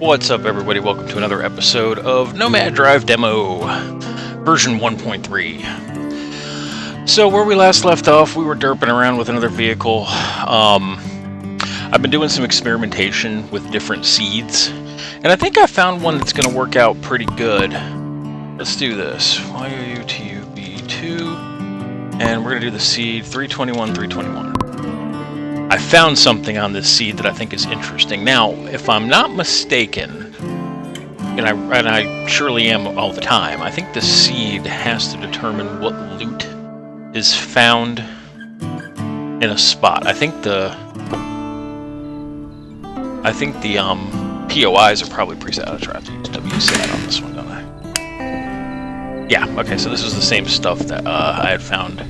What's up, everybody? Welcome to another episode of Nomad Drive Demo, version 1.3. So where we last left off, we were derping around with another vehicle. I've been doing some experimentation with different seeds, and I think I found one that's going to work out pretty good. Let's do this. YOUTUB2, and we're going to do the seed 321. I found something on this seed that I think is interesting. Now, if I'm not mistaken, and I surely am all the time, I think the seed has to determine what loot is found in a spot. I think the POIs are probably preset. I'll try to use WSAT on this one, don't I? Yeah, okay, so this is the same stuff that I had found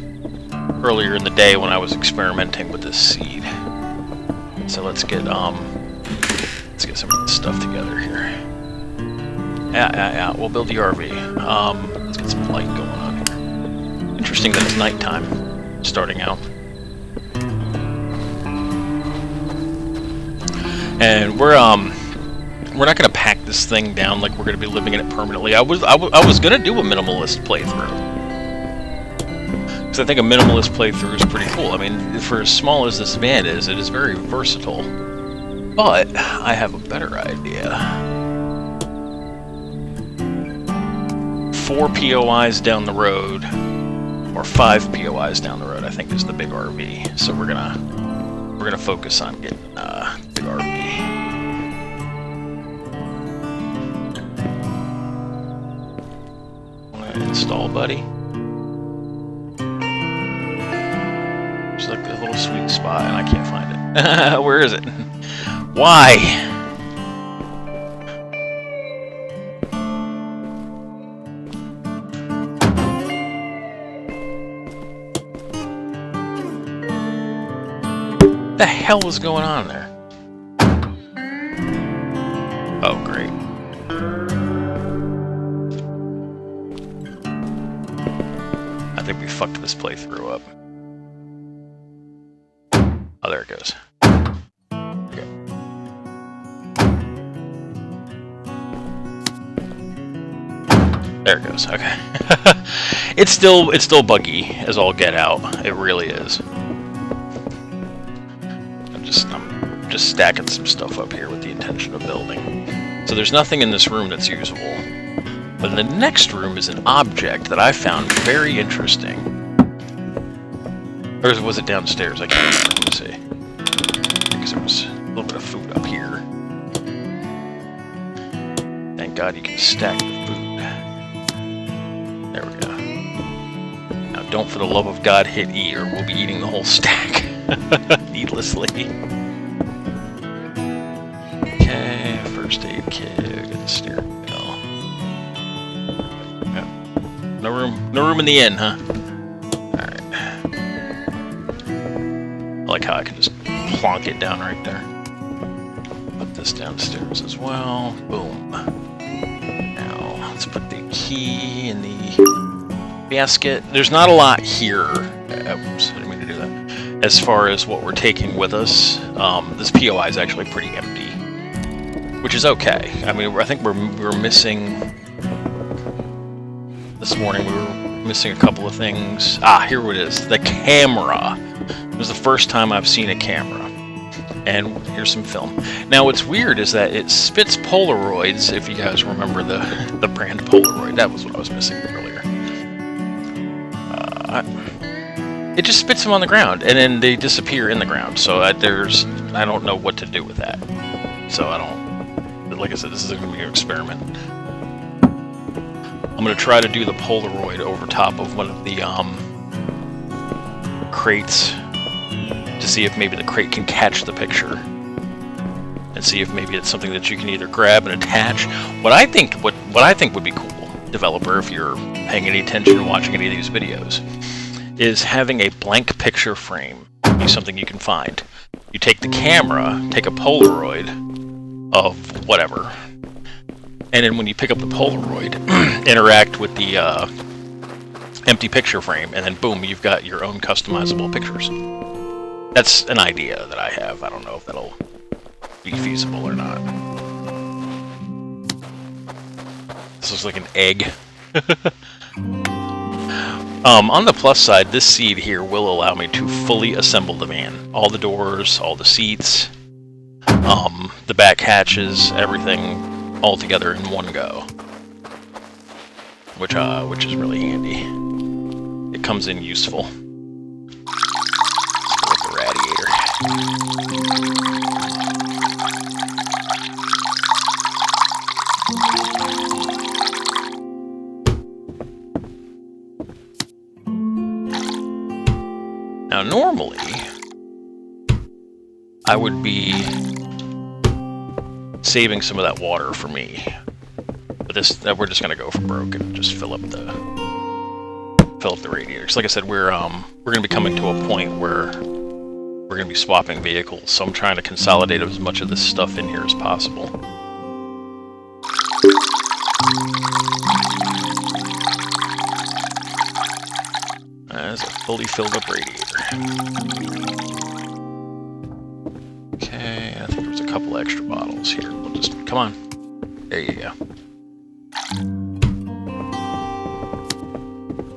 earlier in the day when I was experimenting with this seed. So let's get some of this stuff together here. Yeah, we'll build the RV. Let's get some light going on here. Interesting that it's nighttime starting out. And we're not gonna pack this thing down like we're gonna be living in it permanently. I was gonna do a minimalist playthrough. Because I think a minimalist playthrough is pretty cool. I mean, for as small as this van is, it is very versatile. But I have a better idea. 4 POIs down the road, or 5 POIs down the road, I think is the big RV. So we're gonna focus on getting big RV. Install, buddy. Like a little sweet spot, and I can't find it. Where is it? Why? What the hell is going on there? Oh, great. I think we fucked this playthrough up. Oh, there it goes. Okay. There it goes. Okay. It's still buggy as all get out. It really is. I'm just stacking some stuff up here with the intention of building. So there's nothing in this room that's usable. But the next room is an object that I found very interesting. Or was it downstairs? I can't remember. Let me see. Because there was a little bit of food up here. Thank God you can stack the food. There we go. Now don't for the love of God hit E or we'll be eating the whole stack. Needlessly. Okay, first aid kit. Get the steering wheel. Yeah. No room in the inn, huh? I like how I can just plonk it down right there. Put this downstairs as well. Boom. Now, let's put the key in the basket. There's not a lot here. Oops, I didn't mean to do that. As far as what we're taking with us, this POI is actually pretty empty. Which is okay. I mean, I think we were missing... This morning we were missing a couple of things. Ah, here it is. The camera. It was the first time I've seen a camera. And here's some film. Now what's weird is that it spits Polaroids, if you guys remember the brand Polaroid. That was what I was missing earlier. It just spits them on the ground, and then they disappear in the ground. So I don't know what to do with that. So like I said, this is going to be an experiment. I'm going to try to do the Polaroid over top of one of the crates to see if maybe the crate can catch the picture and see if maybe it's something that you can either grab and attach. What I think would be cool, developer, if you're paying any attention and watching any of these videos, is having a blank picture frame be something you can find. You take the camera, take a Polaroid of whatever, and then when you pick up the Polaroid, interact with the empty picture frame, and then boom, you've got your own customizable pictures. That's an idea that I have. I don't know if that'll be feasible or not. This looks like an egg. On the plus side, this seed here will allow me to fully assemble the van. All the doors, all the seats, the back hatches, everything all together in one go. Which is really handy. It comes in useful. Let's go with the radiator. Now, normally, I would be saving some of that water for me, but we're just gonna go for broke and just fill up the radiator. 'Cause like I said, we're gonna be coming to a point where we're gonna be swapping vehicles, so I'm trying to consolidate as much of this stuff in here as possible. That's a fully filled up radiator. Okay, I think there's a couple extra bottles here. We'll just, come on. There you go.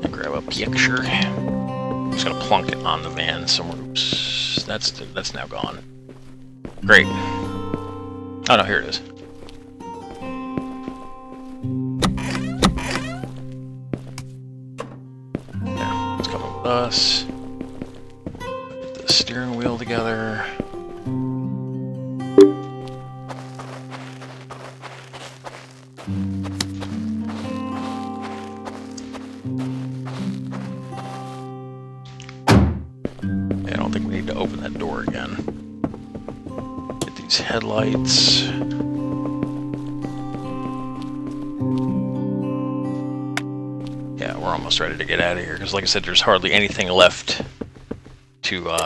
And grab a picture. I'm just gonna plunk it on the van somewhere. Oops, that's now gone. Great. Oh no, here it is. Yeah, it's coming with us. Get the steering wheel together. I don't think we need to open that door again. Get these headlights. Yeah, we're almost ready to get out of here, because like I said, there's hardly anything left to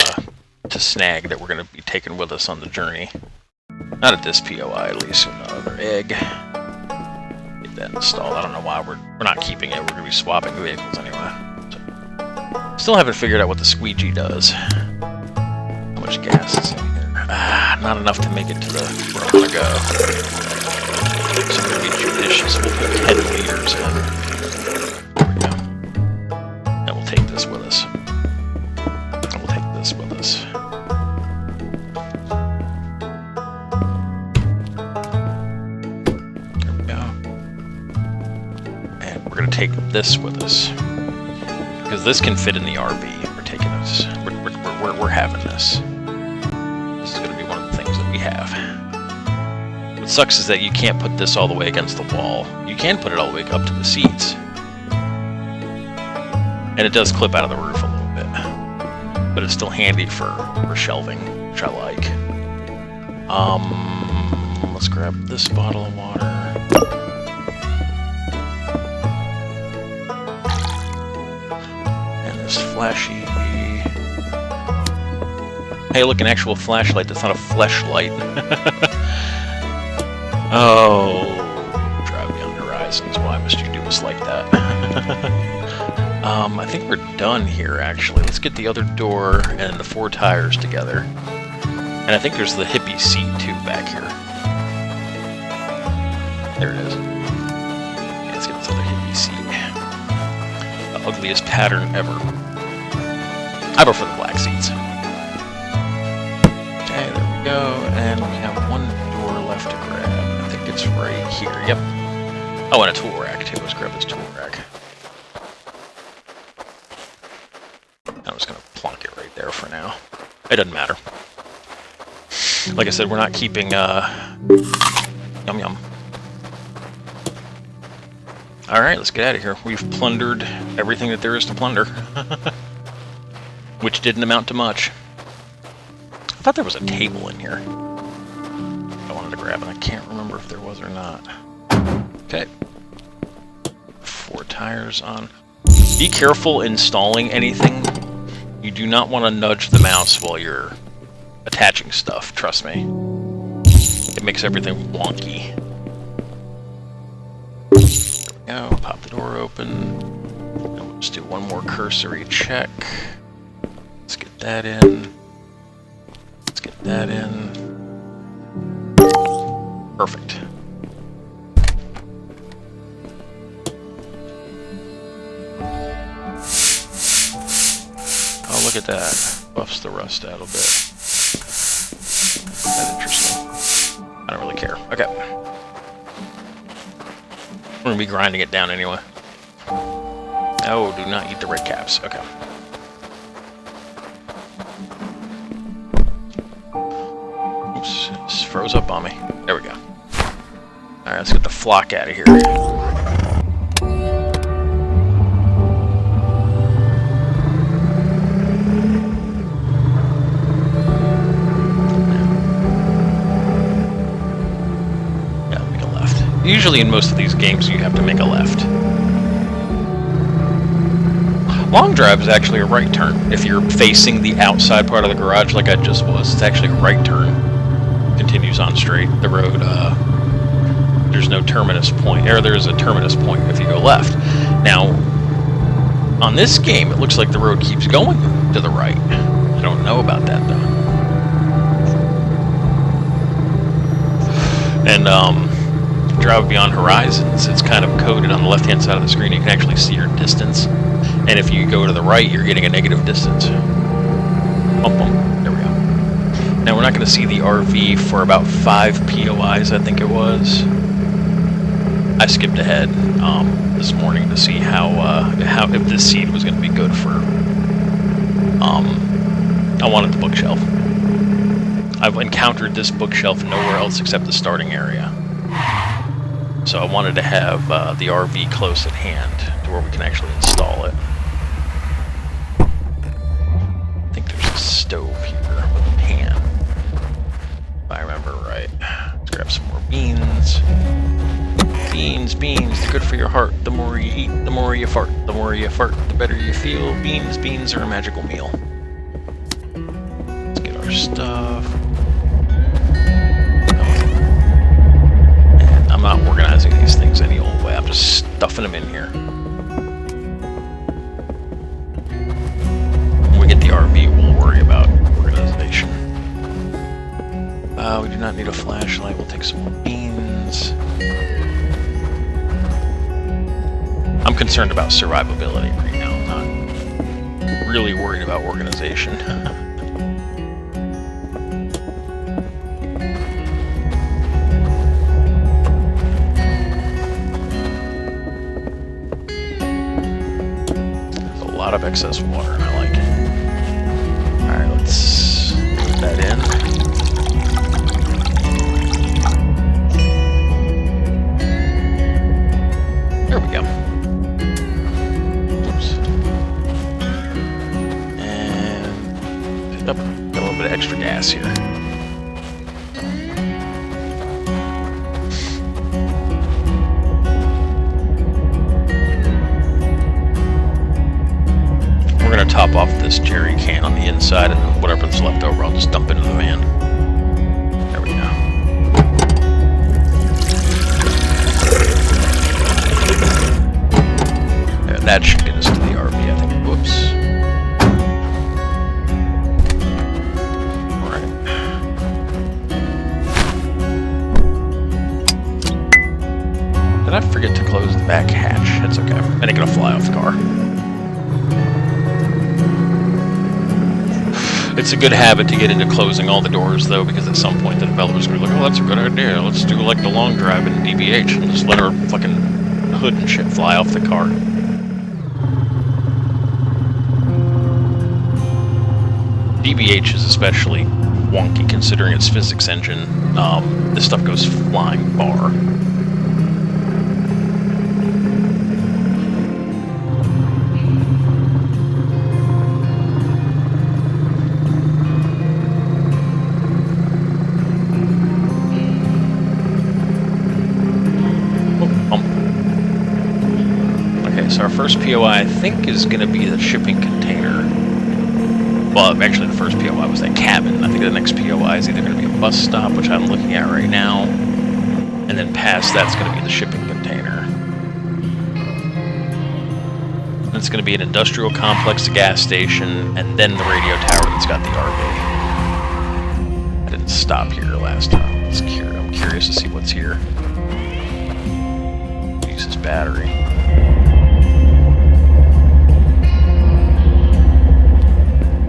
snag that we're going to be taking with us on the journey. Not at this POI, at least. Another egg. Get that installed. I don't know why we're not keeping it. We're going to be swapping vehicles anyway. So, still haven't figured out what the squeegee does. How much gas is in here? Not enough to make it to where I want to go. So we're going to be judicious. We'll put 10 liters in. There we go. And we'll take this with us. And we'll take this with us. There we go. And we're going to take this with us. Because this can fit in the RV. We're taking this. We're having this. This is going to be one of the things that we have. What sucks is that you can't put this all the way against the wall. You can put it all the way up to the seats. And it does clip out of the roof a little bit. But it's still handy for shelving, which I like. Let's grab this bottle of water. Flashy. Hey, look, an actual flashlight that's not a fleshlight. Oh, drive me on horizons. Why must you do us like that? I think we're done here, actually. Let's get the other door and the 4 tires together. And I think there's the hippie seat, too, back here. There it is. Yeah, let's get this other hippie seat. The ugliest pattern ever. I prefer the black seats. Okay, there we go. And we have one door left to grab. I think it's right here. Yep. Oh, and a tool rack, too. Let's grab this tool rack. I'm just going to plunk it right there for now. It doesn't matter. Like I said, we're not keeping... Yum, yum. Alright, let's get out of here. We've plundered everything that there is to plunder. Which didn't amount to much. I thought there was a table in here I wanted to grab, and I can't remember if there was or not. Okay. 4 tires on. Be careful installing anything. You do not want to nudge the mouse while you're attaching stuff, trust me. It makes everything wonky. There we go, pop the door open. And we'll just do one more cursory check. Let's get that in. Let's get that in. at that. Buffs the rust out a bit. That's interesting. I don't really care. Okay. We're going to be grinding it down anyway. Oh, do not eat the red caps. Okay. Oops, this froze up on me. There we go. Alright, let's get the flock out of here. Usually in most of these games you have to make a left. Long drive is actually a right turn. If you're facing the outside part of the garage like I just was, it's actually a right turn. Continues on straight. The road, there's no terminus point. Or there's a terminus point if you go left. Now, on this game, it looks like the road keeps going to the right. I don't know about that though. And, Drive Beyond Horizons, it's kind of coded on the left-hand side of the screen. You can actually see your distance. And if you go to the right, you're getting a negative distance. Bump, bump. There we go. Now, we're not going to see the RV for about 5 POIs, I think it was. I skipped ahead this morning to see how if this seed was going to be good for... I wanted the bookshelf. I've encountered this bookshelf nowhere else except the starting area. So I wanted to have the RV close at hand to where we can actually install it. I think there's a stove here with a pan, if I remember right. Let's grab some more beans. Beans, beans, they're good for your heart. The more you eat, the more you fart. The more you fart, the better you feel. Beans, beans are a magical meal. Let's get our stuff. I'm not organizing these things any old way. I'm just stuffing them in here. When we get the RV, we'll worry about organization. We do not need a flashlight. We'll take some more beans. I'm concerned about survivability right now. I'm not really worried about organization. A lot of excess water, and I like it. Alright, let's put that in. There we go. Oops. And pick up, got a little bit of extra gas here. Top off this jerry can on the inside, and then whatever's left over I'll just dump into the van. There we go. There, that should get us to the RV, I think. Whoops. Alright. Did I forget to close the back hatch? It's okay. I ain't gonna fly off the car. It's a good habit to get into closing all the doors, though, because at some point the developer's going to be like, oh, that's a good idea. Let's do like the long drive in DBH and just let our fucking hood and shit fly off the car. DBH is especially wonky considering its physics engine. This stuff goes flying bar. So our first POI, I think, is going to be the shipping container. Well, actually, the first POI was that cabin. I think the next POI is either going to be a bus stop, which I'm looking at right now, and then past that's going to be the shipping container. And it's going to be an industrial complex, a gas station, and then the radio tower that's got the RV. I didn't stop here last time. I'm curious to see what's here. Use this battery.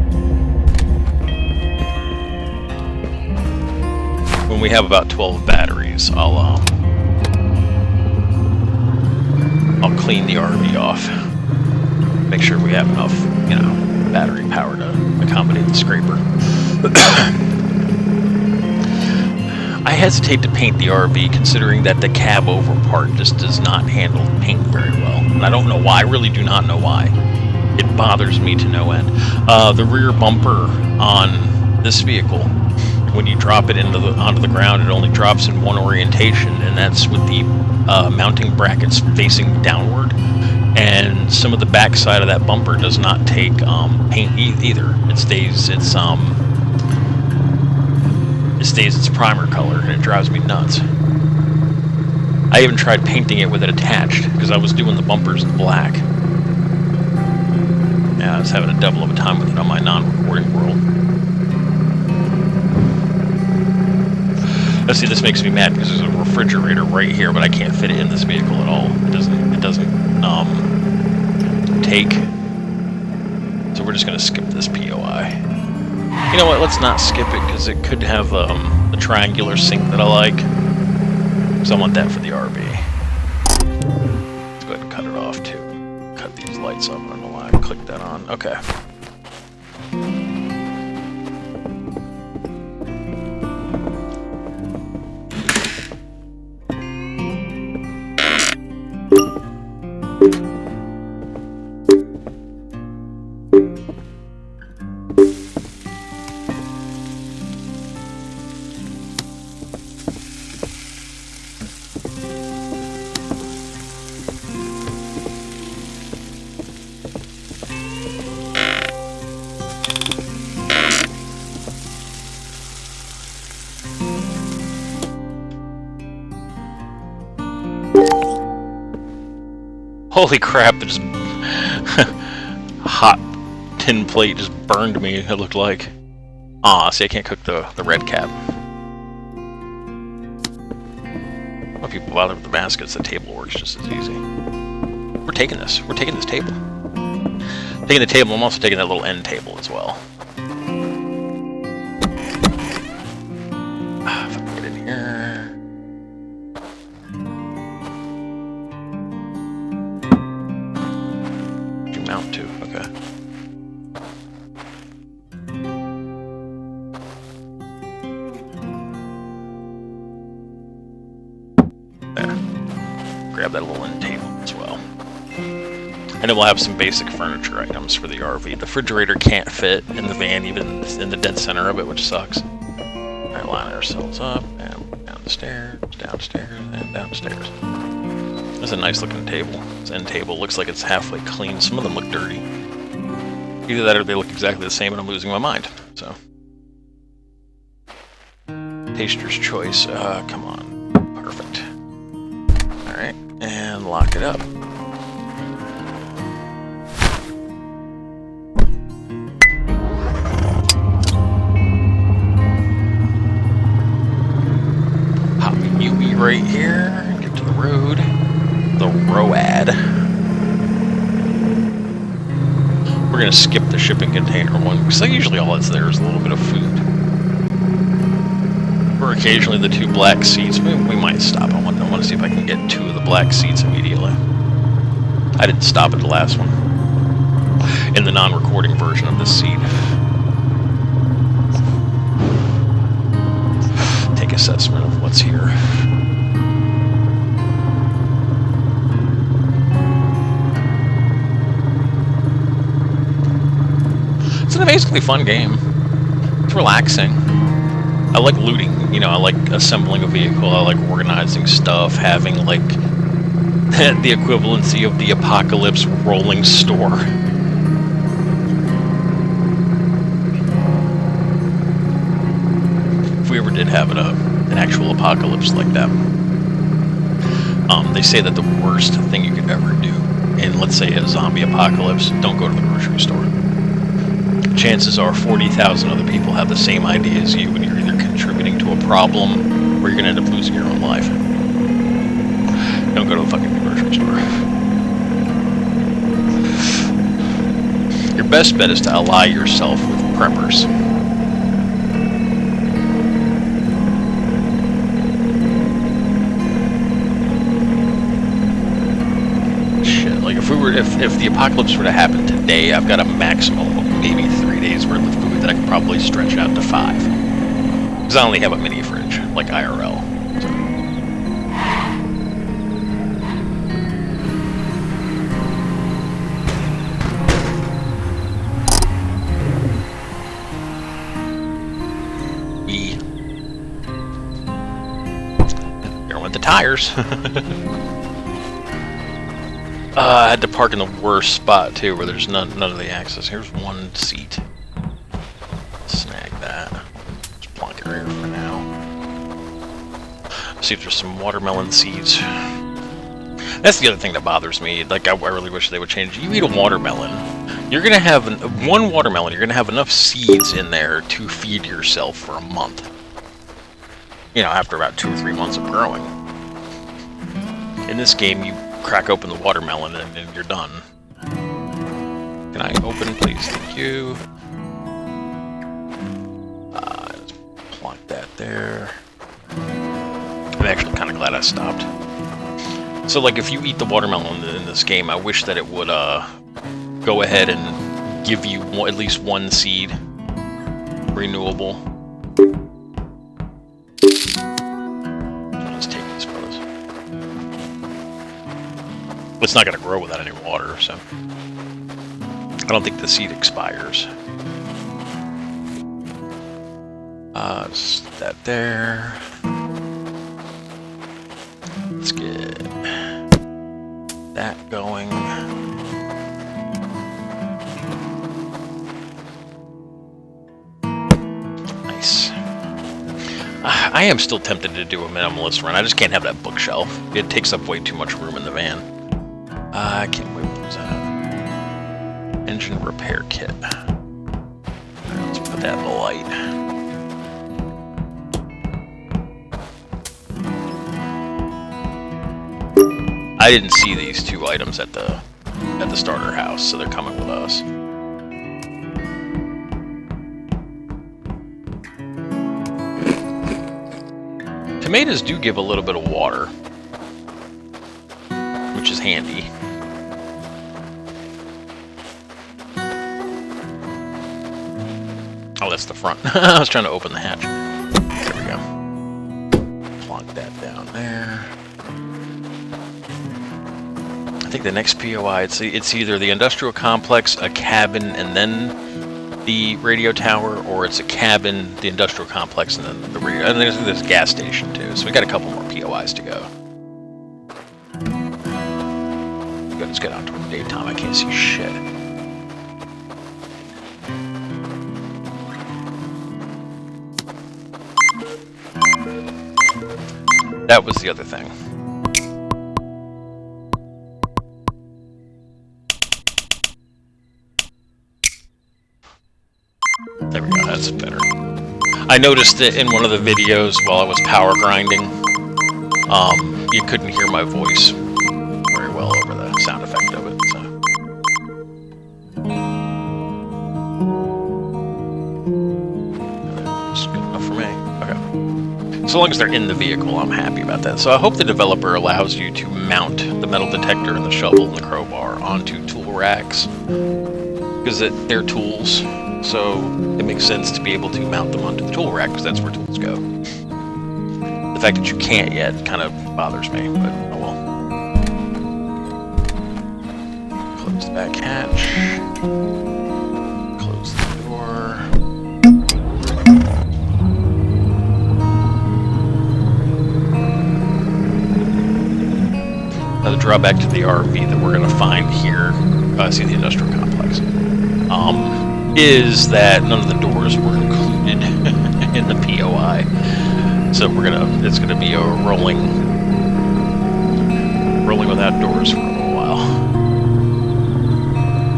I 1 when we have about 12 batteries, I'll clean the RV off. Make sure we have enough, you know, battery power to accommodate the scraper. I hesitate to paint the RV, considering that the cab over part just does not handle paint very well. And I don't know why. I really do not know why. It bothers me to no end. The rear bumper on this vehicle, when you drop it onto the ground, it only drops in one orientation, and that's with the mounting brackets facing downward. And some of the backside of that bumper does not take paint either. It stays its primer color, and it drives me nuts. I even tried painting it with it attached, because I was doing the bumpers in black. Yeah, I was having a devil of a time with it on my non-recording world. Now see, this makes me mad because there's a refrigerator right here, but I can't fit it in this vehicle at all. It doesn't take. So we're just gonna skip this POI. You know what, let's not skip it, because it could have the triangular sink that I like. So I want that for the RV. Let's go ahead and cut it off too. Cut these lights off. I don't know why I clicked that on. Okay. Holy crap, the just hot tin plate just burned me, it looked like. Aw, see, I can't cook the red cap. Why people bother with the baskets? The table works just as easy. We're taking this. We're taking this table. Taking the table, I'm also taking that little end table as well. If I can get in here. Mount to, okay. There. Grab that little end table as well. And then we'll have some basic furniture items for the RV. The refrigerator can't fit in the van, even in the dead center of it, which sucks. Alright, line ourselves up, and down the stairs, downstairs, and downstairs. That's a nice looking table. This end table looks like it's halfway clean. Some of them look dirty. Either that or they look exactly the same and I'm losing my mind. So. Taster's choice. Come on. Perfect. Alright. And lock it up. Pop a UE right here. Get to the road. The ROAD. We're going to skip the shipping container one, because usually all that's there is a little bit of food. Or occasionally the 2 black seats. We might stop. I want to see if I can get 2 of the black seats immediately. I didn't stop at the last one. In the non-recording version of this seat. Take assessment of what's here. It's an amazingly fun game. It's relaxing. I like looting, you know, I like assembling a vehicle, I like organizing stuff, having, like, the equivalency of the apocalypse rolling store. If we ever did have an actual apocalypse like that. They say that the worst thing you could ever do in, let's say, a zombie apocalypse, don't go to the grocery store. Chances are 40,000 other people have the same idea as you, and you're either contributing to a problem or you're going to end up losing your own life. Don't go to a fucking grocery store. Your best bet is to ally yourself with preppers. if the apocalypse were to happen today, I've got a maximum of maybe 3 days worth of food that I could probably stretch out to 5. Because I only have a mini fridge, like IRL. So. Here went the tires. I had to park in the worst spot too, where there's none of the access. Here's one seat. Snag that. Just plonk it here for now. See if there's some watermelon seeds. That's the other thing that bothers me. Like, I really wish they would change. You eat a watermelon, you're gonna have one watermelon. You're gonna have enough seeds in there to feed yourself for a month. You know, after about 2 or 3 months of growing. In this game, you crack open the watermelon and you're done. Can I open, please? Thank you. Just plonk that there. I'm actually kind of glad I stopped. So, like, if you eat the watermelon in this game, I wish that it would go ahead and give you at least one seed. Renewable. Let's take these fellas. It's not going to grow without any water, so I don't think the seed expires. Just that there. Let's get that going. Nice. I am still tempted to do a minimalist run. I just can't have that bookshelf. It takes up way too much room in the van. I can't wait. What was that? Engine repair kit. Right, let's put that in the light. I didn't see these 2 items at the starter house, so they're coming with us. Tomatoes do give a little bit of water, which is handy. Oh, that's the front. I was trying to open the hatch. There we go. Plonk that down there. I think the next POI, it's either the industrial complex, a cabin, and then the radio tower, or it's a cabin, the industrial complex, and then the radio. And there's a gas station too, so we got a couple more POIs to go. Let's get out to the daytime. I can't see shit. That was the other thing. There we go, that's better. I noticed it in one of the videos while I was power grinding. You couldn't hear my voice very well over the sound effect of it, so. That's good enough for me. Okay. So long as they're in the vehicle, I'm happy about that. So I hope the developer allows you to mount the metal detector and the shovel and the crowbar onto tool racks, because they're tools. So it makes sense to be able to mount them onto the tool rack, because that's where tools go. The fact that you can't yet kind of bothers me, but oh well. Close the back hatch. Close the door. Now the drawback to the RV that we're going to find here, see the industrial complex, is that none of the doors were included in the POI. So it's gonna be a rolling without doors for a little while.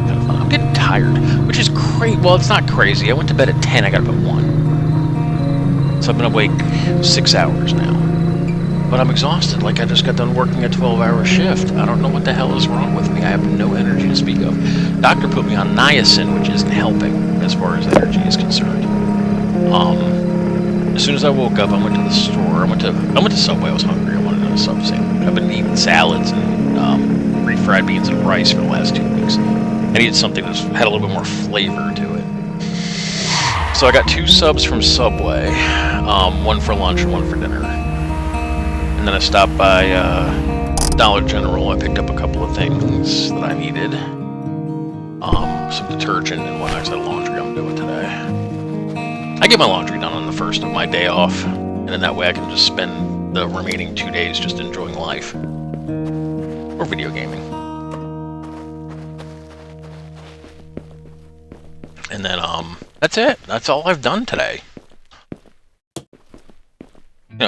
Kind of fun. I'm getting tired, which is great. Well, it's not crazy. I went to bed at 10. I got up at 1. So I've been awake 6 hours now. But I'm exhausted. Like, I just got done working a 12-hour shift. I don't know what the hell is wrong with me. I have no energy to speak of. Doctor put me on niacin, which isn't helping as far as energy is concerned. As soon as I woke up, I went to the store. I went to Subway. I was hungry. I wanted a sub sandwich. I've been eating salads and refried beans and rice for the last 2 weeks. I needed something that had a little bit more flavor to it. So I got 2 subs from Subway, one for lunch and one for dinner. And then I stopped by Dollar General. I picked up a couple of things that I needed. Some detergent and whatnot, 'cause I had laundry I'm doing today. I get my laundry done on the first of my day off, and then that way I can just spend the remaining 2 days just enjoying life. Or video gaming. And then, that's it. That's all I've done today. You know,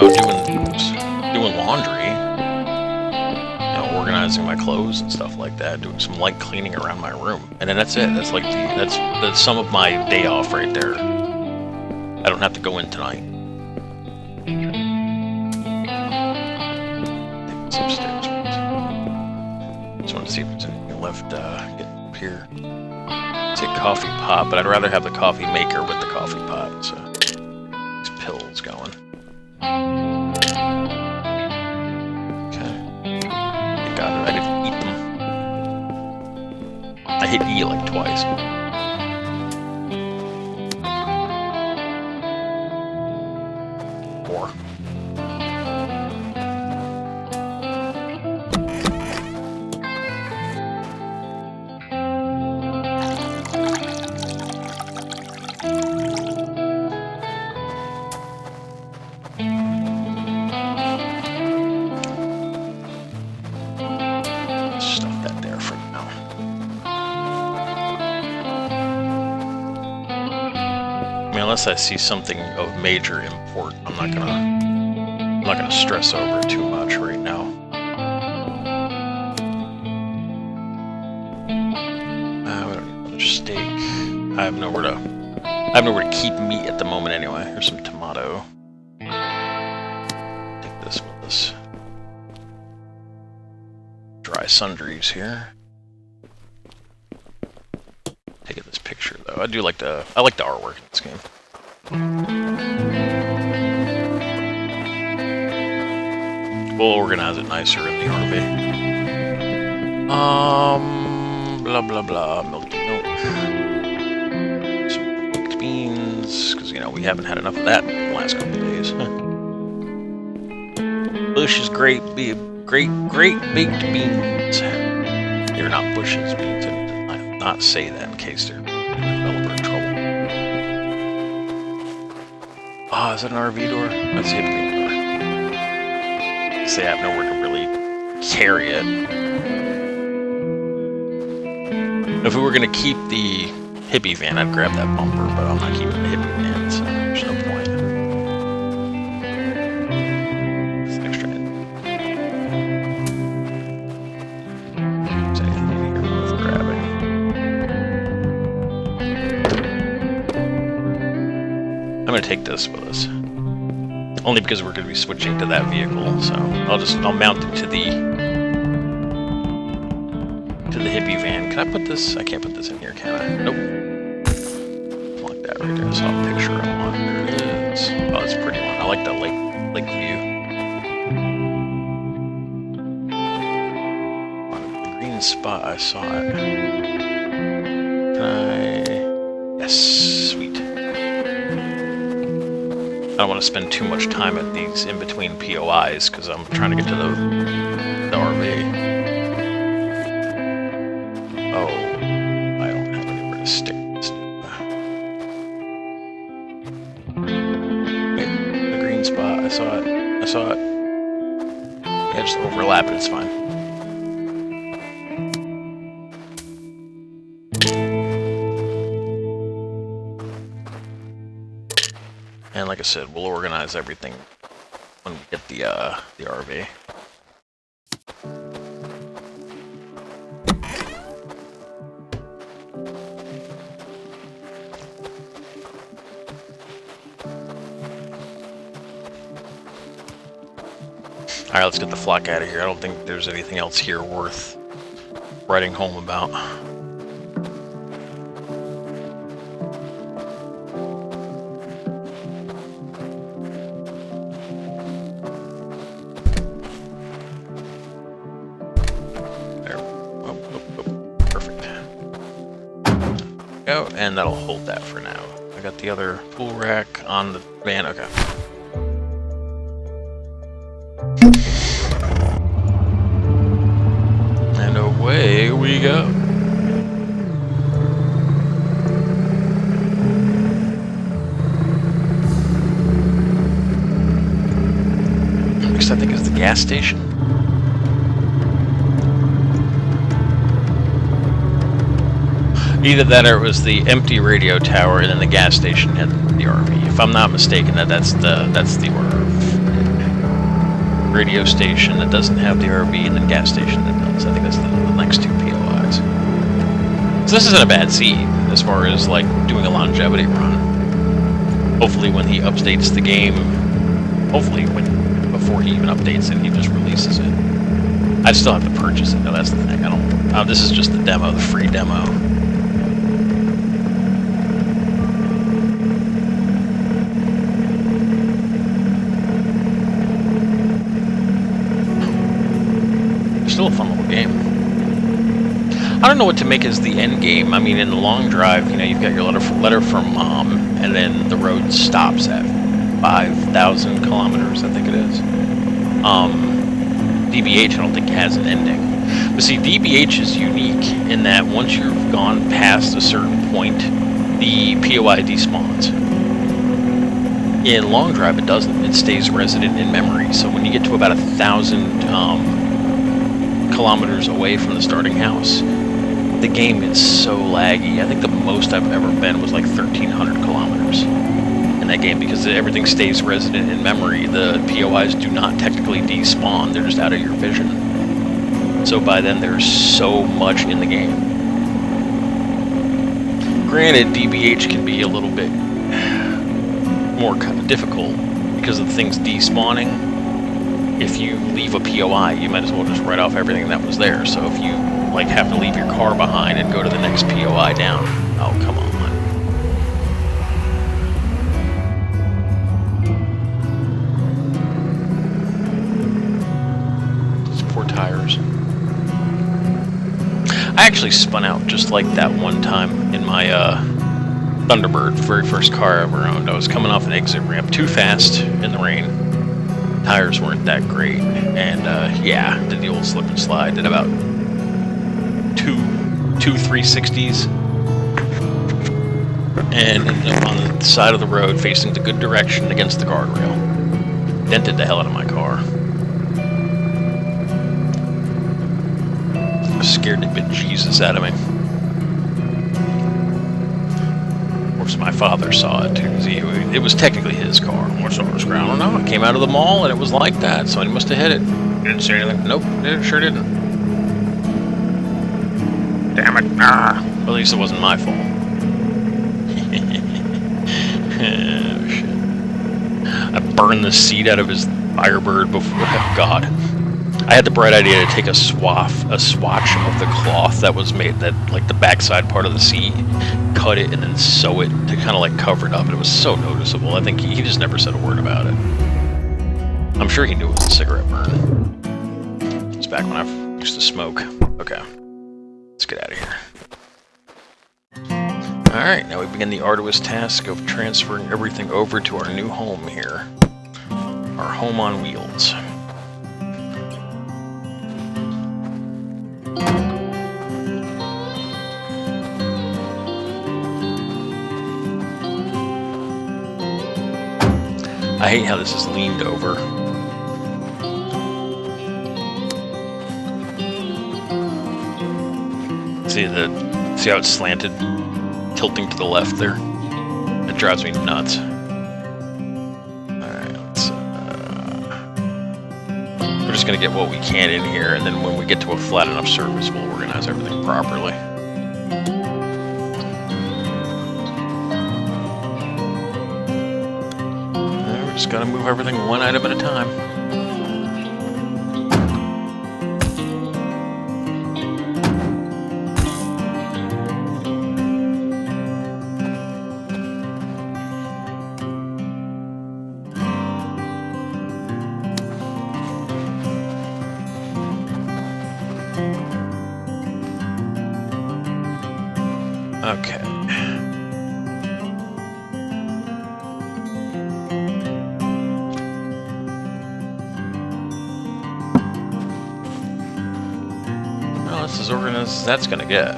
doing laundry. You know, organizing my clothes and stuff like that. Doing some light cleaning around my room. And then that's it. That's like that's the sum of my day off right there. I don't have to go in tonight. Take this upstairs. Just want to see if there's anything left getting up here. Say coffee pot, but I'd rather have the coffee maker with the coffee pot. So these pills going. Okay, I got it. I didn't eat them. I hit E like twice. Four. Unless I see something of major import, I'm not gonna stress over it too much right now. We don't need another steak. I have nowhere to keep meat at the moment anyway. Here's some tomato. Take this with us. Dry sundries here. Taking this picture though. I like the artwork in this game. We'll organize it nicer in the RV. Blah blah blah. Milky milk. Some baked beans, because you know we haven't had enough of that in the last couple of days. Bush's great baked beans. They're not Bush's beans. I did not say that in case they're developer in trouble. Ah, is that an RV door? That's the hippie door. Say I have nowhere to really carry it. If we were gonna keep the hippie van, I'd grab that bumper, but I'm not keeping the hippie van, so there's no point. It's extra. Is anything here worth grabbing? I'm gonna take this with us. Only because we're going to be switching to that vehicle, so I'll mount it to the hippie van. Can I put this? I can't put this in here, can I? Nope. Like that right there. So I'll picture it on. There it is. Oh, it's a pretty one. I like that lake view. The green spot, I saw it. Can I? Yes, sweet. I don't want to spend too much time at these in-between POIs because I'm trying to get to the RV. Oh, I don't have anywhere to stick this. Wait, the green spot, I saw it. Yeah, just overlap it, it's fine. And like I said, we'll organize everything when we get the RV. Alright, let's get the flock out of here. I don't think there's anything else here worth writing home about. There we go, and that'll hold that for now. I got the other tool rack on the van. Okay. And away we go. Next, I think, is the gas station. Either that or it was the empty radio tower, and then the gas station had the RV. If I'm not mistaken, that's the radio station that doesn't have the RV, and then gas station that does. I think that's the next two POIs. So this isn't a bad seed as far as like doing a longevity run. Hopefully, when he updates the game, before he even updates it, he just releases it. I still have to purchase it. No, that's the thing. I don't. This is just the demo, the free demo. Still a fun little game. I don't know what to make as the end game. I mean, in the long drive, you know, you've got your letter from mom, and then the road stops at 5,000 kilometers, I think it is. DBH, I don't think has an ending. But see, DBH is unique in that once you've gone past a certain point, the POI despawns. In long drive, it doesn't. It stays resident in memory. So when you get to about 1,000 kilometers away from the starting house, the game is so laggy. I think the most I've ever been was like 1,300 kilometers in that game, because everything stays resident in memory. The POIs do not technically despawn, they're just out of your vision. So by then there's so much in the game. Granted, DBH can be a little bit more difficult because of things despawning. If you leave a POI, you might as well just write off everything that was there. So if you like have to leave your car behind and go to the next POI down, oh come on. These poor tires. I actually spun out just like that one time in my Thunderbird, very first car I ever owned. I was coming off an exit ramp too fast in the rain. Tires weren't that great, and yeah, did the old slip and slide. Did about two 360s, and ended up on the side of the road facing the good direction against the guardrail. Dented the hell out of my car. Scared the bejesus out of me. Of course, my father saw it too. It was technically his car. What's over his ground? I don't know. It came out of the mall and it was like that. Somebody must have hit it. Didn't say anything. Nope, it sure didn't. Damn it! Ah. Well, at least it wasn't my fault. Oh shit! I burned the seat out of his Firebird before. Oh god! I had the bright idea to take a swatch of the cloth that was made, that like the backside part of the seat, cut it and then sew it to kind of like cover it up. And it was so noticeable. I think he just never said a word about it. I'm sure he knew it was a cigarette burn. It's back when I used to smoke. Okay, let's get out of here. Alright, now we begin the arduous task of transferring everything over to our new home here. Our home on wheels. I hate how this is leaned over. See how it's slanted, tilting to the left there? It drives me nuts. Alright, we're just gonna get what we can in here, and then when we get to a flat enough surface, we'll organize everything properly. Just gotta move everything one item at a time. Okay. almost as organized as that's gonna get.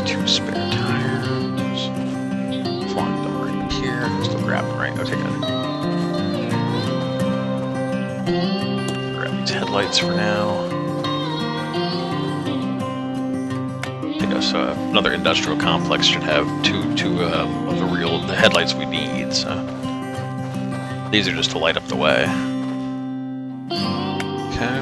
Two spare tires. Flaunt them right here. Still grab them right. Okay, good. Grab these headlights for now. So another industrial complex should have two of the headlights we need. So these are just to light up the way. Okay.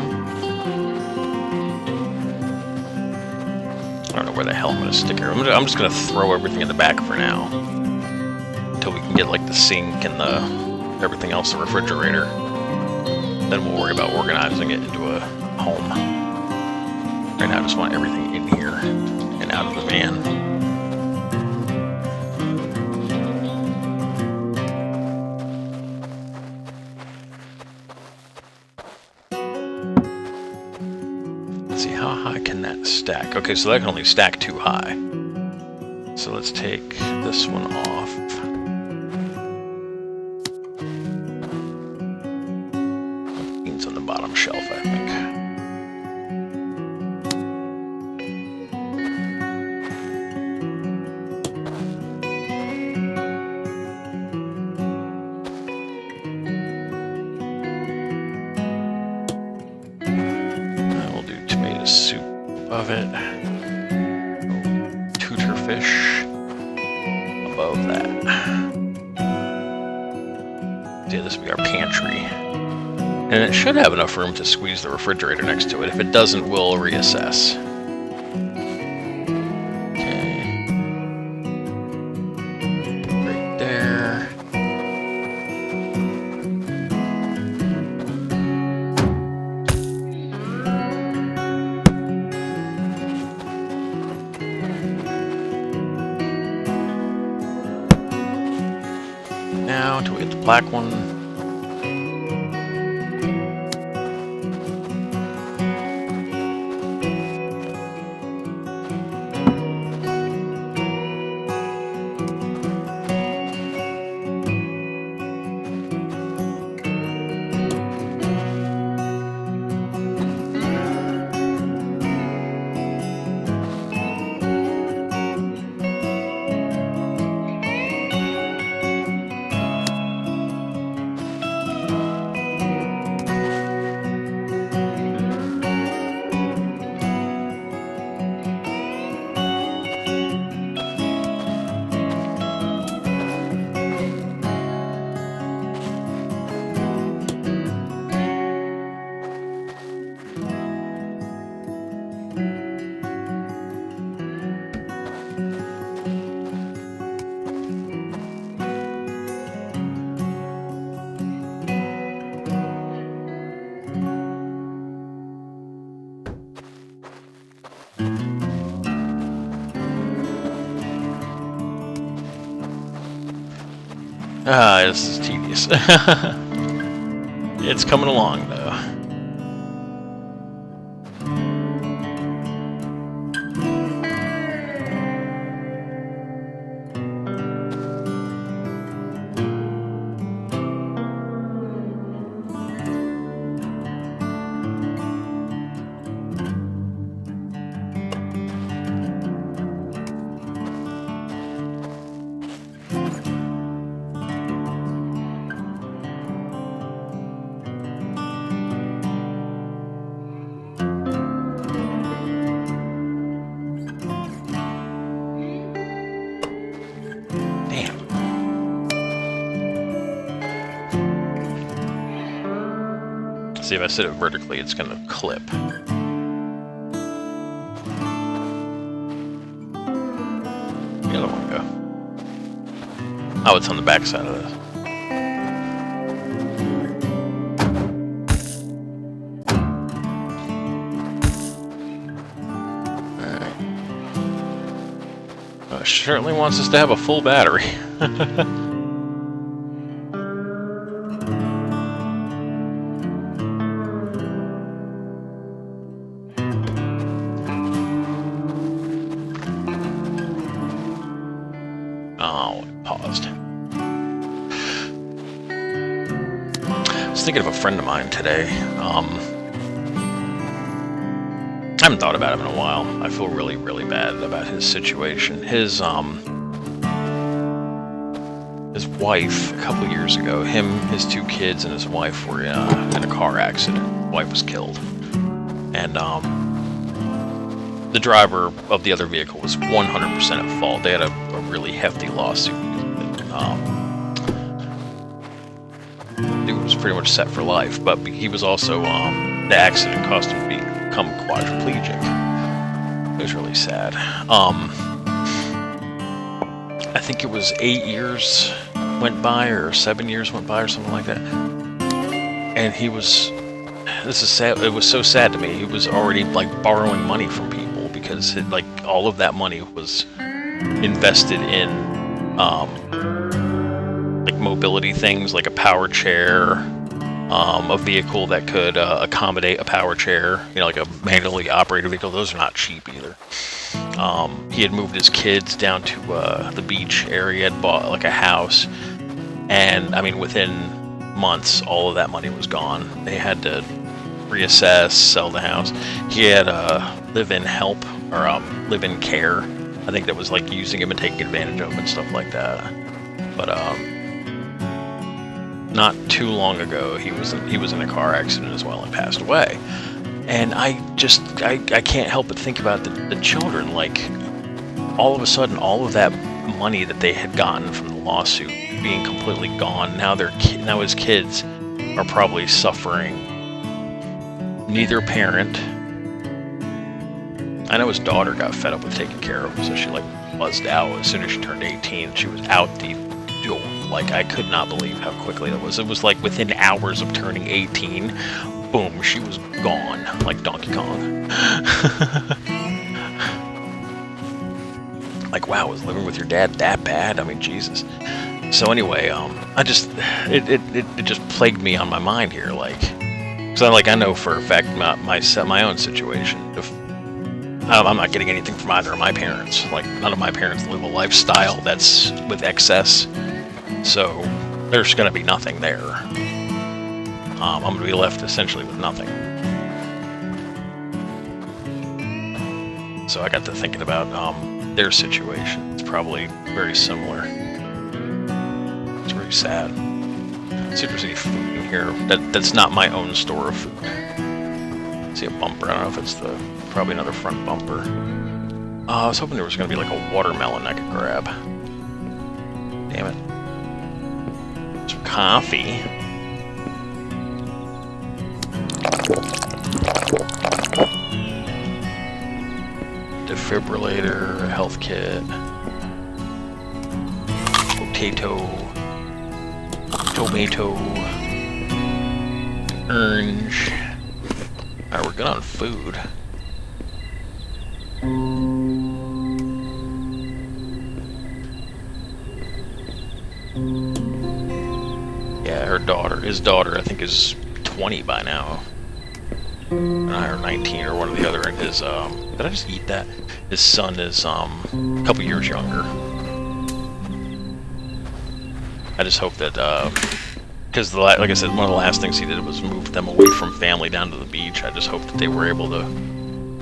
I don't know where the hell I'm going to stick here. I'm just going to throw everything in the back for now until we can get like the sink and the everything else, the refrigerator. Then we'll worry about organizing it into a home. Right now, I just want everything in here and out of the van. Let's see, how high can that stack? Okay, so that can only stack too high. So let's take this one off. It's on the bottom shelf, I think. Of it. Tutor fish above that. Yeah, this will be our pantry. And it should have enough room to squeeze the refrigerator next to it. If it doesn't, we'll reassess. Okay. Right there. Now, until we get the black one. Ah, this is tedious. It's coming along, though. See, if I set it vertically, it's going to clip. The other one go. Oh, it's on the back side of this. Alright. Well, it certainly wants us to have a full battery. Oh, it paused. was thinking of a friend of mine today. I haven't thought about him in a while. I feel really, really bad about his situation. His wife, a couple years ago, his 2 kids, and his wife were in a car accident. The wife was killed. And the driver of the other vehicle was 100% at fault. They had a really hefty lawsuit. Dude was pretty much set for life, but he was also, the accident caused him to become quadriplegic. It was really sad. I think it was 8 years went by, or 7 years went by, or something like that. And this is sad. It was so sad to me. He was already like borrowing money from people because all of that money was invested in like mobility things, like a power chair, a vehicle that could accommodate a power chair, like a manually operated vehicle. Those are not cheap either. He had moved his kids down to the beach area, had bought like a house, and I mean, within months, all of that money was gone. They had to reassess, sell the house. He had live-in help, or live-in care. I think that was like using him and taking advantage of him and stuff like that. But not too long ago, he was in a car accident as well and passed away. And I can't help but think about the children. Like, all of a sudden, all of that money that they had gotten from the lawsuit being completely gone. Now his kids are probably suffering. Neither parent. I know his daughter got fed up with taking care of him, so she like buzzed out as soon as she turned 18. She was out the door. Like, I could not believe how quickly that was. It was like within hours of turning 18, boom, she was gone, like Donkey Kong. Like, wow, was living with your dad that bad? I mean, Jesus. So anyway, it just plagued me on my mind here, like, so I know for a fact my own situation. If I'm not getting anything from either of my parents. Like, none of my parents live a lifestyle that's with excess, so there's going to be nothing there. I'm going to be left essentially with nothing. So I got to thinking about their situation. It's probably very similar. It's very sad. Let's see if there's any food in here that's not my own store of food. See a bumper. I don't know if it's probably another front bumper. I was hoping there was going to be like a watermelon I could grab. Damn it. Some coffee. Defibrillator, health kit, potato, tomato, orange. Alright, we're good on food. Yeah, his daughter, I think, is 20 by now. Or 19 or one or the other, and his, did I just eat that? His son is, a couple years younger. I just hope that, because like I said, one of the last things he did was move them away from family down to the beach. I just hope that they were able to,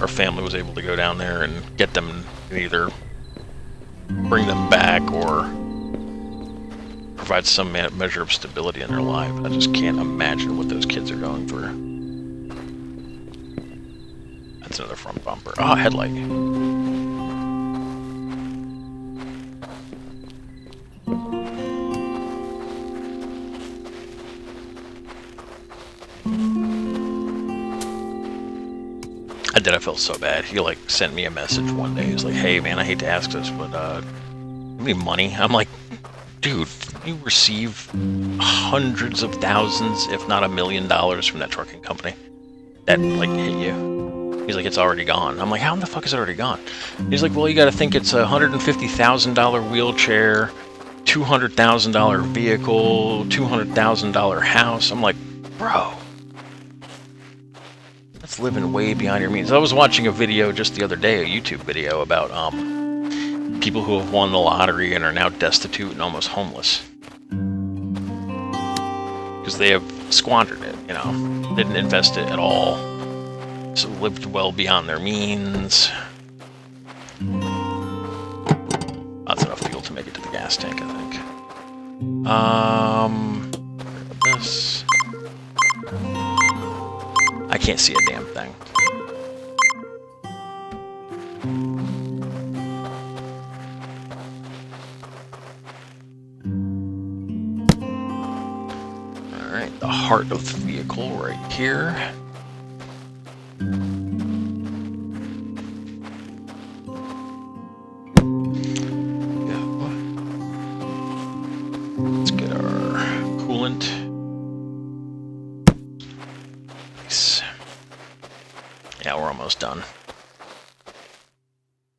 our family was able to go down there and get them, and either bring them back or provide some measure of stability in their life. I just can't imagine what those kids are going through. That's another front bumper. Oh, headlight. I felt so bad. He like sent me a message one day. He's like, "Hey man, I hate to ask this, but any money?" I'm like, "Dude, you receive hundreds of thousands, if not $1 million from that trucking company that like hit you." He's like, "It's already gone." I'm like, "How in the fuck is it already gone?" He's like, "Well, you got to think it's a $150,000 wheelchair, $200,000 vehicle, $200,000 house." I'm like, "Bro, that's living way beyond your means." I was watching a video just the other day, a YouTube video about people who have won the lottery and are now destitute and almost homeless because they have squandered it, you know. Didn't invest it at all. So lived well beyond their means. That's enough fuel to make it to the gas tank, I think. This. I can't see a damn thing. Alright, the heart of the vehicle right here. Let's get our coolant. Nice. Yeah, we're almost done.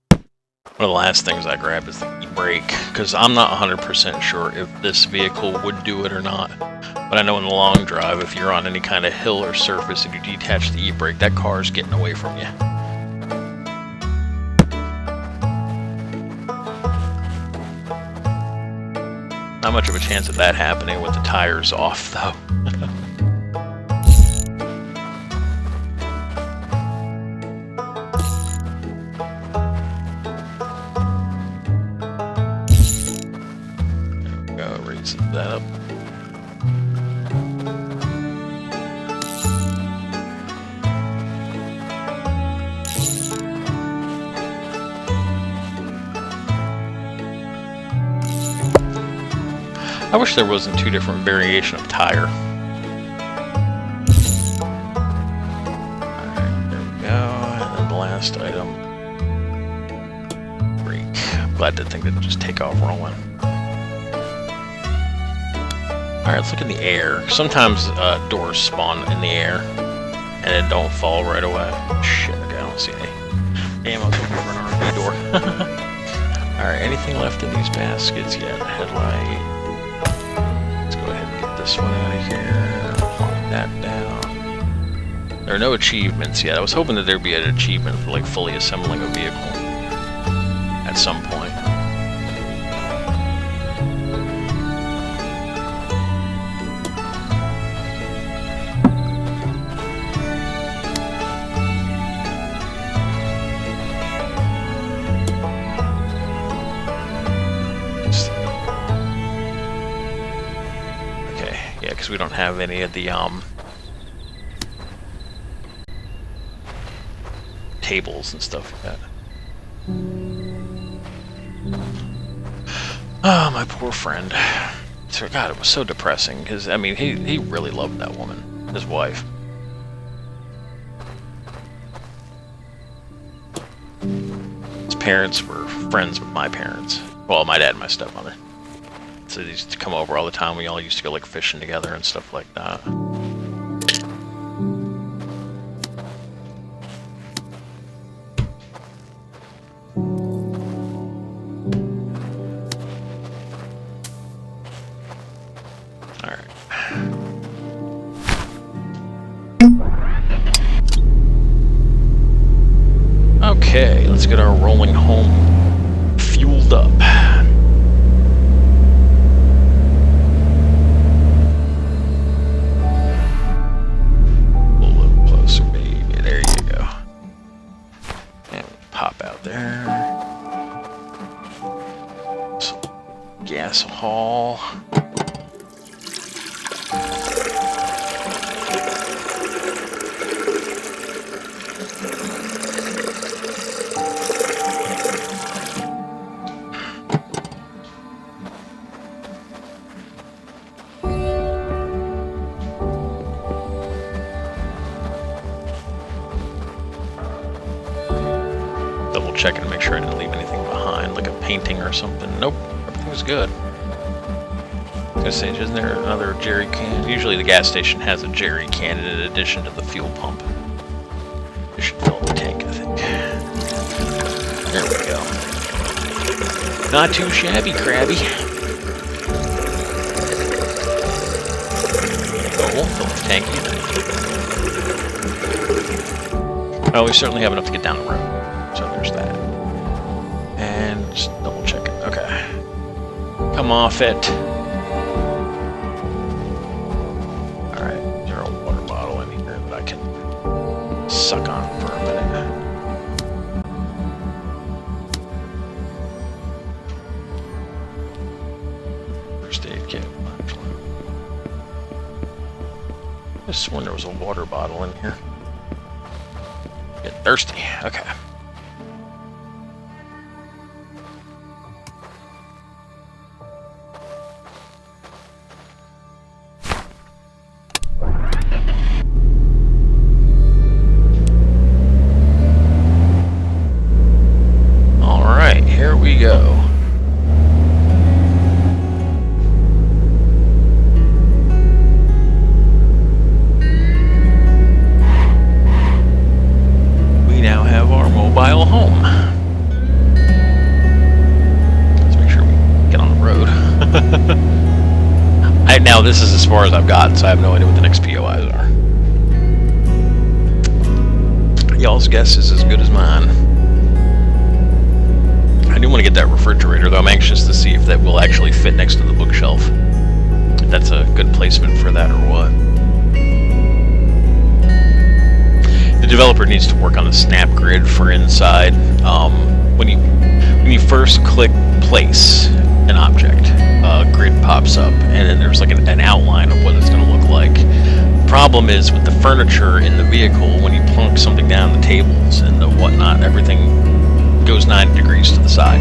One of the last things I grab is the e-brake, because I'm not 100% sure if this vehicle would do it or not. But I know in the long drive, if you're on any kind of hill or surface and you detach the e-brake, that car's getting away from you. Not much of a chance of that happening with the tires off, though. There we go, raise that up. I wish there wasn't two different variation of tire. Alright, there we go. And then the last item. Brake. I'm glad that thing didn't just take off rolling. Alright, let's look in the air. Sometimes doors spawn in the air and then don't fall right away. Shit, okay, I don't see any. Damn, I was looking for an RV door. Alright, anything left in these baskets? Yeah, the headlight. This one out of here, plunk that down. There are no achievements yet. I was hoping that there'd be an achievement for like fully assembling a vehicle at some point. We don't have any of the tables and stuff like that. Oh, my poor friend. So, God, it was so depressing because I mean, he really loved that woman, his wife. His parents were friends with my parents. Well, my dad and my stepmother. So they used to come over all the time. We all used to go like fishing together and stuff like that. Alright. Okay, let's get our rolling home fueled up. Gas haul. Double check and make sure I didn't leave anything behind, like a painting or something. Nope. Was good. I was gonna say, isn't there another jerry can? Usually the gas station has a jerry can in addition to the fuel pump. We should fill up the tank, I think. There we go. Not too shabby, Krabby. Oh, we'll fill the tank either. Well, we certainly have enough to get down the road. So there's that. And just double check it. Okay. Come off it. Alright. suck on for a minute. First aid kit. I sworn there was a water bottle in here. Get thirsty. Okay. Here we go. We now have our mobile home. Let's make sure we get on the road. Now this is as far as I've gotten, so I have no idea what the next POIs are. Y'all's guess is as good as mine. I do want to get that refrigerator, though I'm anxious to see if that will actually fit next to the bookshelf. If that's a good placement for that or what. The developer needs to work on the snap grid for inside. When you first click place an object, a grid pops up, and then there's like an outline of what it's going to look like. The problem is with the furniture in the vehicle, when you plunk something down, the tables and the whatnot, everything goes 90 degrees to the side.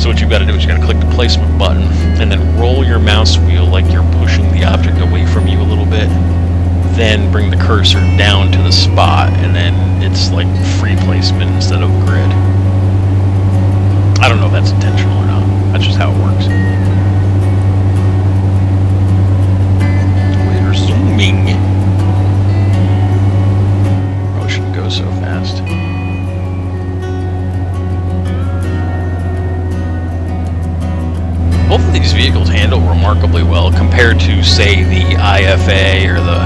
So what you've got to do is you're going to click the placement button and then roll your mouse wheel like you're pushing the object away from you a little bit. Then bring the cursor down to the spot, and then it's like free placement instead of grid. I don't know if that's intentional or not. That's just how it works. We're zooming. Shouldn't go so fast. Both of these vehicles handle remarkably well compared to, say, the IFA or the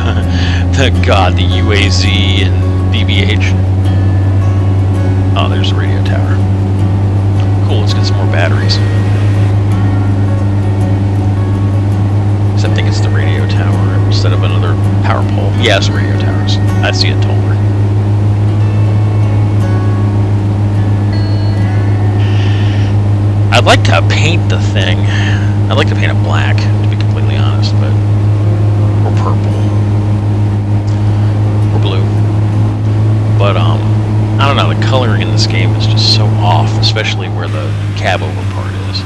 UAZ and BBH. Oh, there's the radio tower. Cool, let's get some more batteries. Except I think it's the radio tower instead of another power pole. Yeah, it's radio towers. I see it taller. I'd like to paint the thing. I'd like to paint it black, to be completely honest, but or purple or blue. But I don't know. The coloring in this game is just so off, especially where the cab over part is.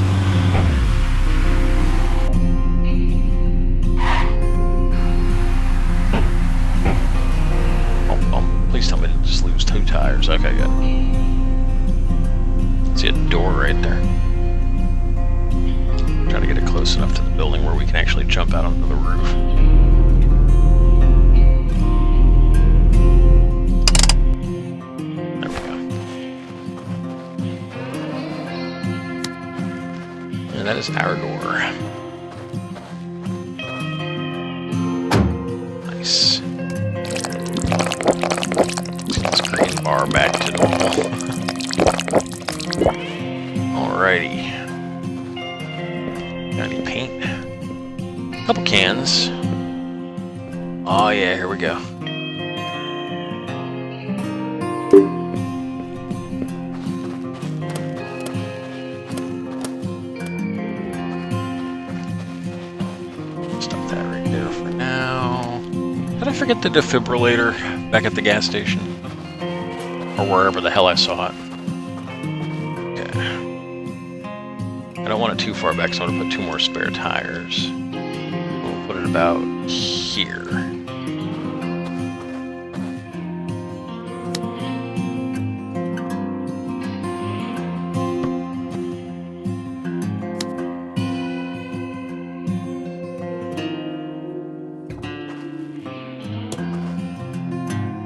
Oh, please tell me to just lose 2 tires. Okay, good. See a door right there. Try to get it close enough to the building where we can actually jump out onto the roof. There we go. And that is our door. Nice. Let's green bar back to normal. Alrighty. Got any paint? Couple cans. Oh yeah, here we go. Stop that right there for now. Did I forget the defibrillator back at the gas station? Or wherever the hell I saw it. I don't want it too far back, so I'm going to put 2 more spare tires. We'll put it about here.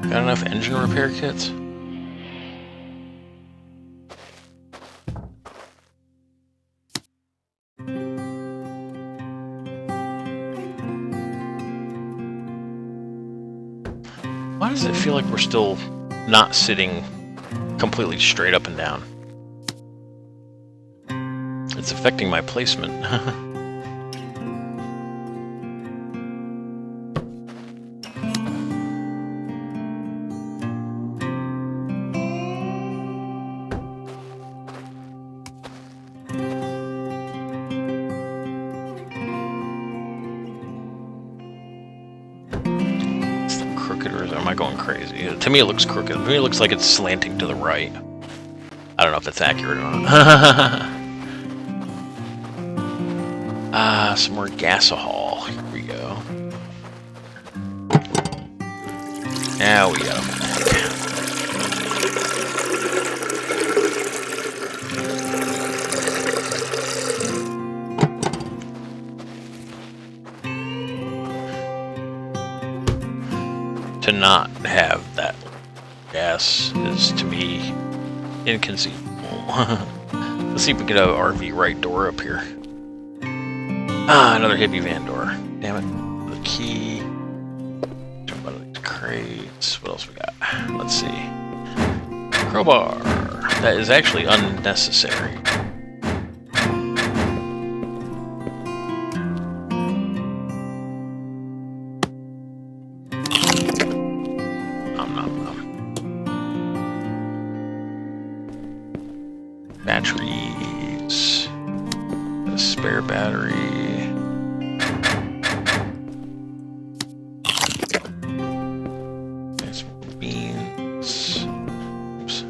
Got enough engine repair kits? Why does it feel like we're still not sitting completely straight up and down? It's affecting my placement. am I going crazy? To me, it looks crooked. To me, it looks like it's slanting to the right. I don't know if that's accurate or not. Some more gasohol. Here we go. Now we got a to not have that gas is, to me, inconceivable. Let's see if we can get an RV right door up here. Another hippie van door. Damn it. The key. Jump out of these crates. What else we got? Let's see. Crowbar. That is actually unnecessary. Batteries. A spare battery. Nice beans. Oops.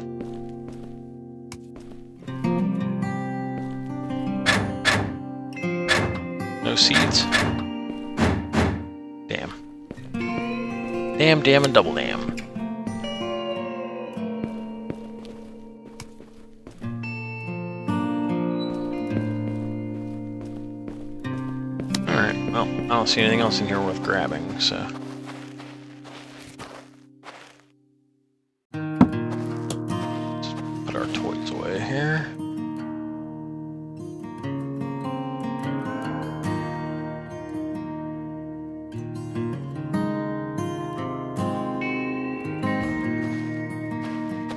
No seeds. Damn. Damn, damn, and double damn. Alright, well, I don't see anything else in here worth grabbing, so... Let's put our toys away here.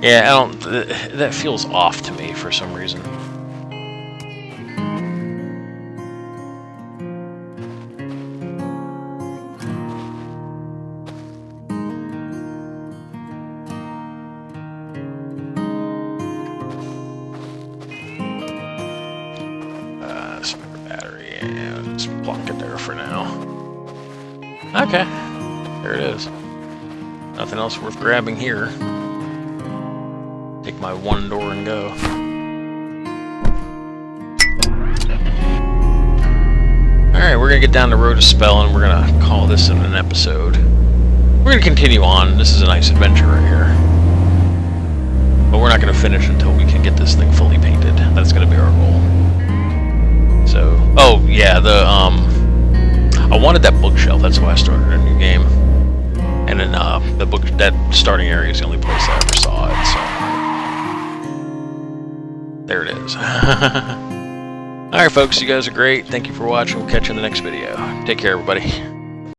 Yeah, I don't... That feels off to me for some reason. Battery, and just plonk it there for now. Okay, there it is. Nothing else worth grabbing here. Take my one door and go. Alright, we're gonna get down the road a spell and we're gonna call this an episode. We're gonna continue on. This is a nice adventure right here. But we're not gonna finish until we can get this thing fully painted. That's gonna be our goal. So, oh yeah, I wanted that bookshelf. That's why I started a new game. And then the book, that starting area is the only place I ever saw it. So there it is. All right, folks, you guys are great. Thank you for watching. We'll catch you in the next video. Take care, everybody.